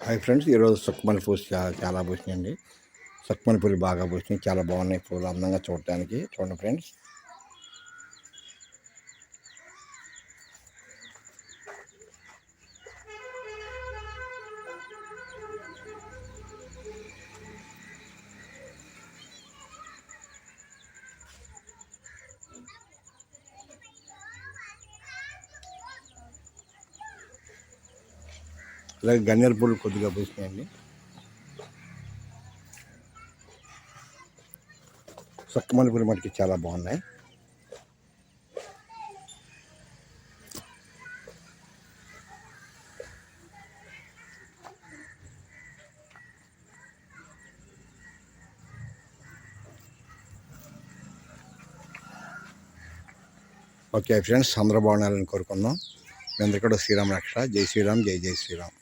Hi friends, ఈరోజు సుక్మని పూలు చాలా పూసినాయండి. సుక్మని పూలు బాగా పూసినాయి, చాలా బాగున్నాయి. పూలు అందంగా చూడటానికి. చూడండి ఫ్రెండ్స్, అలాగే గన్నేరు పూలు కొద్దిగా పూసినాయండి. సుక్మని పూలు మటుకి చాలా బాగున్నాయి. ఓకే ఫ్రెండ్స్, అందరూ బాగున్నారని కోరుకుందాం. మీ అందరికీ కూడా శ్రీరామ్ రక్ష. జై శ్రీరామ్, జై జై శ్రీరామ్.